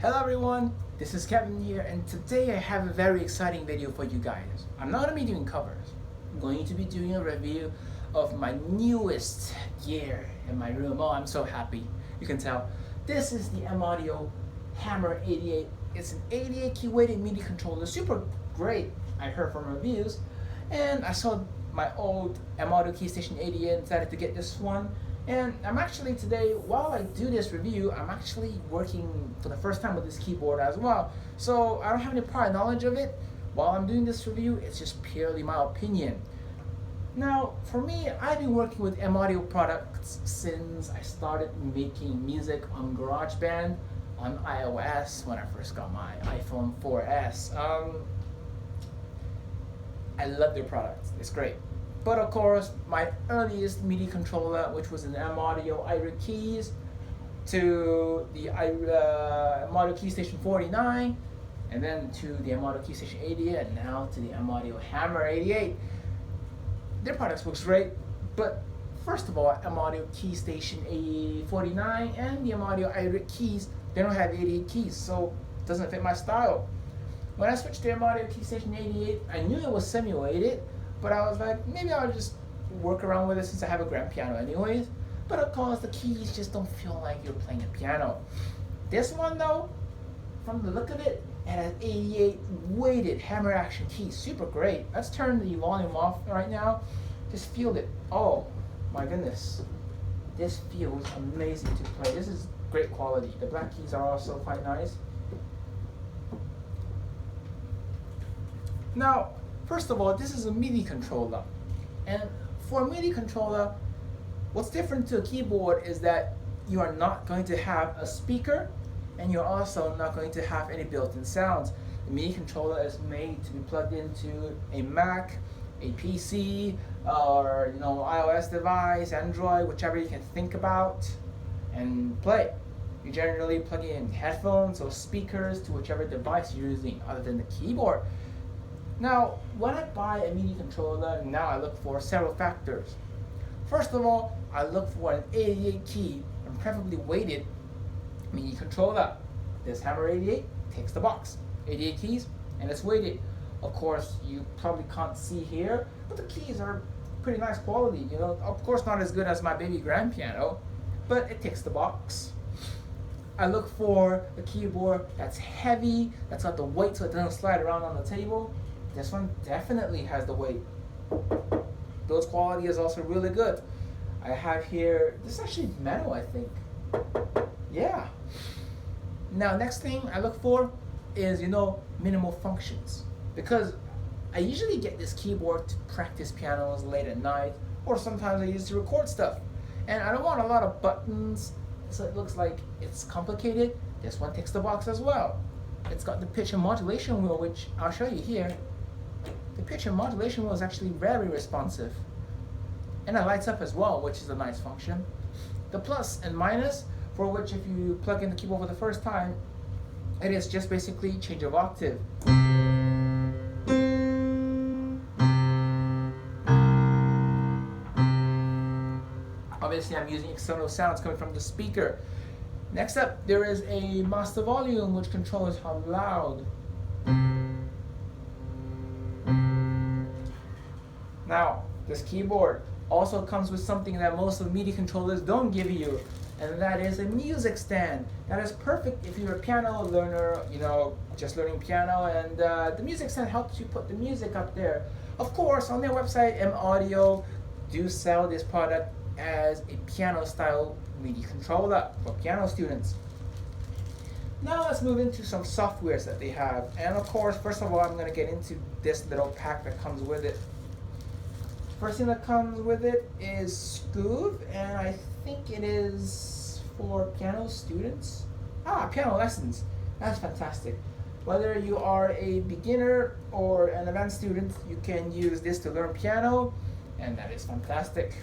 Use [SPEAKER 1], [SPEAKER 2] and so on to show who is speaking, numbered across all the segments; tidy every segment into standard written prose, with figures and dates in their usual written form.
[SPEAKER 1] Hello everyone, this is Kevin here, and today I have a very exciting video for you guys. I'm not going to be doing covers. I'm going to be doing a review of my newest gear in my room. Oh, I'm so happy. You can tell. This is the M-Audio Hammer 88. It's an 88 key weighted MIDI controller. Super great, I heard from reviews. And I saw my old M-Audio Keystation 88 and decided to get this one. And I'm actually today, while I do this review, I'm actually working for the first time with this keyboard as well. So I don't have any prior knowledge of it. While I'm doing this review, it's just purely my opinion. Now, for me, I've been working with M-Audio products since I started making music on GarageBand on iOS when I first got my iPhone 4S. I love their products. It's great. But of course, my earliest MIDI controller, which was an M-Audio IRig keys, to the M-Audio Keystation 49, and then to the M-Audio Keystation 88, and now to the M-Audio Hammer 88. Their products works great, but first of all, M-Audio Keystation 49 and the M-Audio IRig keys, they don't have 88 keys, so it doesn't fit my style. When I switched to M-Audio Keystation 88, I knew it was semi-weighted, but I was like, maybe I'll just work around with it since I have a grand piano anyways. But of course, the keys just don't feel like you're playing a piano. This one though, from the look of it, it has 88 weighted hammer action keys. Super great. Let's turn the volume off right now. Just feel it. Oh my goodness. This feels amazing to play. This is great quality. The black keys are also quite nice. Now, first of all, this is a MIDI controller, and for a MIDI controller, what's different to a keyboard is that you are not going to have a speaker, and you're also not going to have any built-in sounds. The MIDI controller is made to be plugged into a Mac, a PC, or iOS device, Android, whichever you can think about, and play. You generally plug in headphones or speakers to whichever device you're using, other than the keyboard. Now, when I buy a MIDI controller, now I look for several factors. First of all, I look for an 88 key and preferably weighted MIDI controller. This Hammer 88 takes the box. 88 keys and it's weighted. Of course, you probably can't see here, but the keys are pretty nice quality. Of course, not as good as my baby grand piano, but it ticks the box. I look for a keyboard that's heavy, that's got the weight so it doesn't slide around on the table. This one definitely has the weight. Build quality is also really good. I have here, this is actually metal, I think. Yeah. Now, next thing I look for is, minimal functions. Because I usually get this keyboard to practice pianos late at night, or sometimes I use it to record stuff. And I don't want a lot of buttons, so it looks like it's complicated. This one ticks the box as well. It's got the pitch and modulation wheel, which I'll show you here. The pitch and modulation wheel is actually very responsive. And it lights up as well, which is a nice function. The plus and minus, for which if you plug in the keyboard for the first time, it is just basically change of octave. Obviously, I'm using external sounds coming from the speaker. Next up, there is a master volume, which controls how loud. Now, this keyboard also comes with something that most of the MIDI controllers don't give you, and that is a music stand. That is perfect if you're a piano learner, just learning piano, and the music stand helps you put the music up there. Of course, on their website, M-Audio do sell this product as a piano-style MIDI controller for piano students. Now let's move into some softwares that they have. And of course, first of all, I'm going to get into this little pack that comes with it. First thing that comes with it is Scoob, and I think it is for piano students. Piano lessons. That's fantastic. Whether you are a beginner or an advanced student, you can use this to learn piano, and that is fantastic.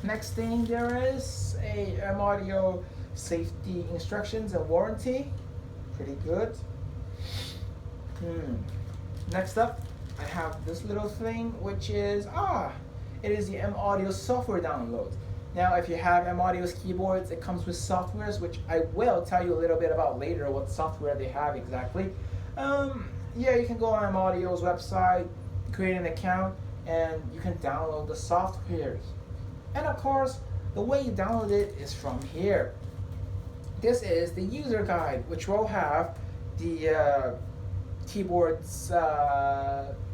[SPEAKER 1] Next thing, there is a M-Audio safety instructions and warranty. Pretty good. Next up, I have this little thing, which is it is the M-Audio software download. Now, if you have M-Audio's keyboards, it comes with softwares, which I will tell you a little bit about later, what software they have exactly. Yeah, you can go on M-Audio's website, create an account, and you can download the softwares. And of course, the way you download it is from here. This is the user guide, which will have the keyboard's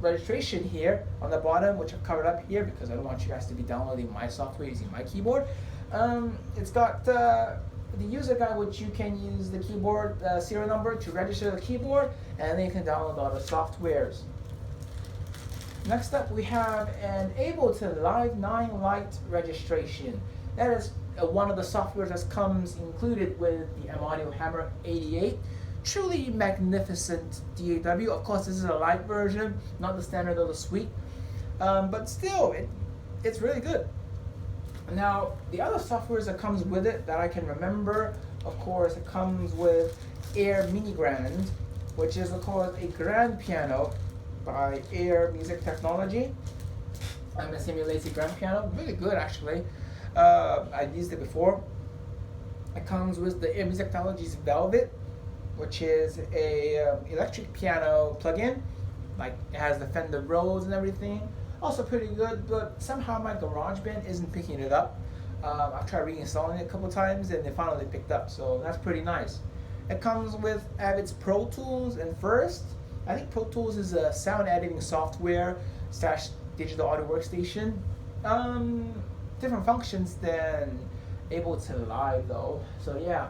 [SPEAKER 1] registration here on the bottom, which I've covered up here because I don't want you guys to be downloading my software using my keyboard. It's got the user guide, which you can use the keyboard serial number to register the keyboard, and then you can download all the softwares. Next up, we have an Ableton Live 9 Lite registration. That is one of the softwares that comes included with the M-Audio Hammer 88. Truly magnificent DAW. Of course, this is a light version, not the standard or the suite, but still, it's really good. Now, the other softwares that comes with it that I can remember, of course, it comes with Air Mini Grand, which is, of course, a grand piano by Air Music Technology. A simulated grand piano, really good actually. I've used it before. It comes with the Air Music Technology's Velvet, which is a electric piano plugin. Like, it has the Fender Rhodes and everything. Also pretty good, but somehow my GarageBand isn't picking it up. I've tried reinstalling it a couple times and it finally picked up, so that's pretty nice. It comes with Avid's Pro Tools, and first, I think Pro Tools is a sound editing software / digital audio workstation. Different functions than Ableton Live though, so yeah.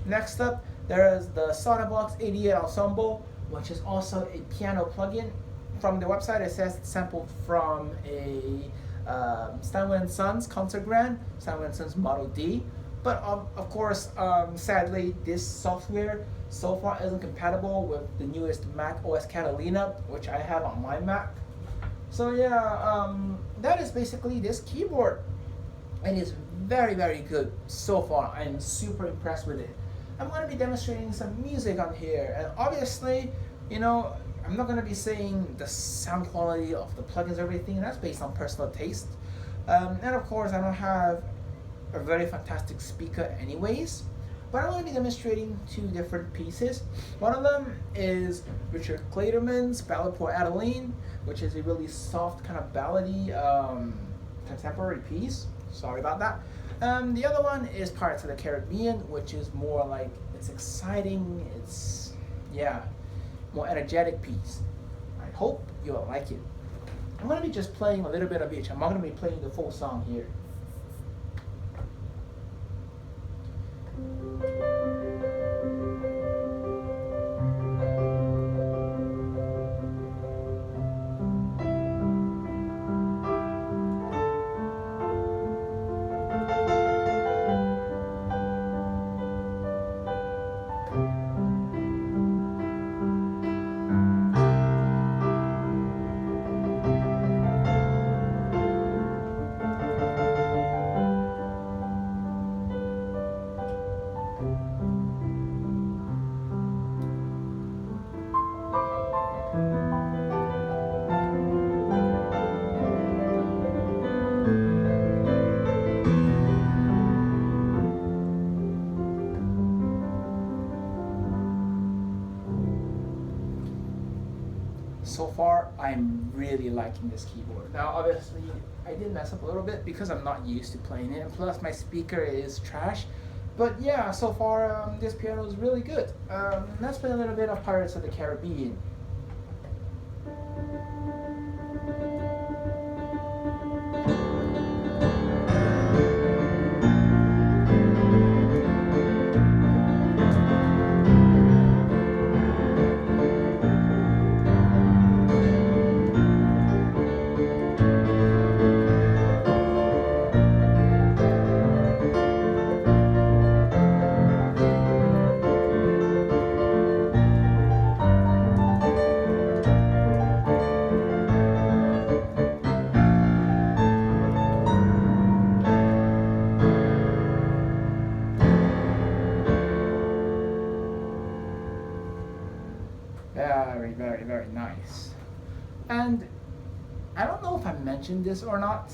[SPEAKER 1] Next up, there is the Sonobox 88 Ensemble, which is also a piano plugin. From the website, it says it's sampled from a Steinway & Sons concert grand, Steinway & Sons Model D. But of course, sadly, this software so far isn't compatible with the newest Mac OS Catalina, which I have on my Mac. So yeah, that is basically this keyboard. It is very, very good so far. I'm super impressed with it. I'm going to be demonstrating some music on here, and obviously, you know, I'm not going to be saying the sound quality of the plugins or everything. That's based on personal taste. And of course, I don't have a very fantastic speaker anyways, but I'm going to be demonstrating two different pieces. One of them is Richard Clayderman's Ballad for Adeline, which is a really soft kind of ballady contemporary piece. Sorry about that. The other one is Pirates of the Caribbean, which is more like, it's exciting, it's, yeah, more energetic piece. I hope you'll like it. I'm going to be just playing a little bit of each. I'm not going to be playing the full song here. So far, I'm really liking this keyboard. Now, obviously, I did mess up a little bit because I'm not used to playing it, and plus my speaker is trash. But yeah, so far, this piano is really good. Let's play a little bit of Pirates of the Caribbean. Very, very, very nice. And I don't know if I mentioned this or not,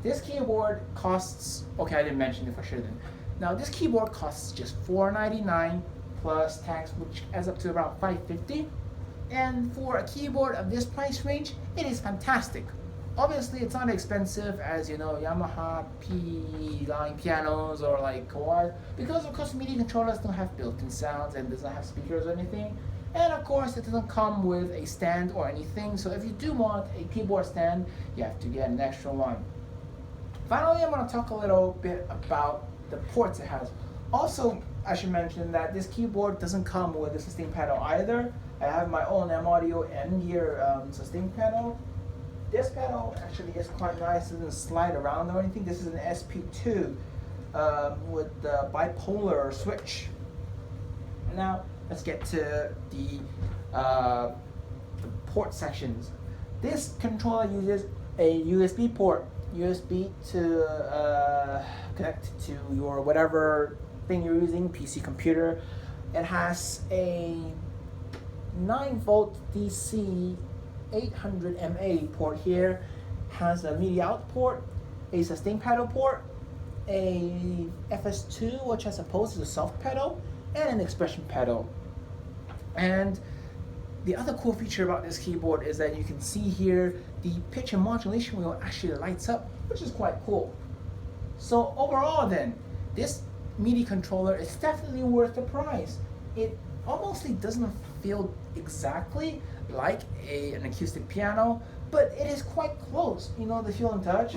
[SPEAKER 1] This keyboard costs, okay, I didn't mention it for sure then. Now this keyboard costs just $4.99 plus tax, which adds up to around $5.50. And for a keyboard of this price range, it is fantastic. Obviously, it's not expensive as Yamaha P line pianos or like Kawai, because of course MIDI controllers don't have built-in sounds and doesn't have speakers or anything. And of course, it doesn't come with a stand or anything. So if you do want a keyboard stand, you have to get an extra one. Finally, I'm going to talk a little bit about the ports it has. Also, I should mention that this keyboard doesn't come with a sustain pedal either. I have my own M-Audio M-Gear sustain pedal. This pedal actually is quite nice. It doesn't slide around or anything. This is an SP2 with the bipolar switch. Now, let's get to the port sections. This controller uses a USB port. USB to connect to your whatever thing you're using, PC, computer. It has a 9-volt DC 800 mA port here, has a MIDI out port, a sustain pedal port, a FS2 which I suppose is a soft pedal, and an expression pedal. And the other cool feature about this keyboard is that you can see here the pitch and modulation wheel actually lights up, which is quite cool. So overall then, this MIDI controller is definitely worth the price. It almost doesn't feel exactly like an acoustic piano, but it is quite close. You know, the feel and touch.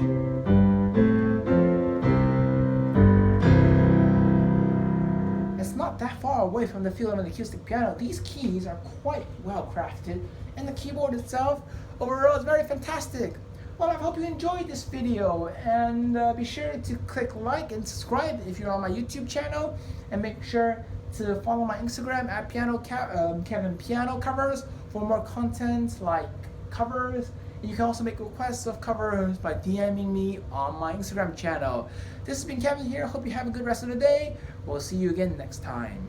[SPEAKER 1] It's not that far away from the feel of an acoustic piano. These keys are quite well crafted, and the keyboard itself overall is very fantastic. Well, I hope you enjoyed this video, and be sure to click like and subscribe if you're on my YouTube channel, and make sure to follow my Instagram at Kevin Piano Covers for more content like covers. And you can also make requests of covers by DMing me on my Instagram channel. This has been Kevin here. Hope you have a good rest of the day. We'll see you again next time.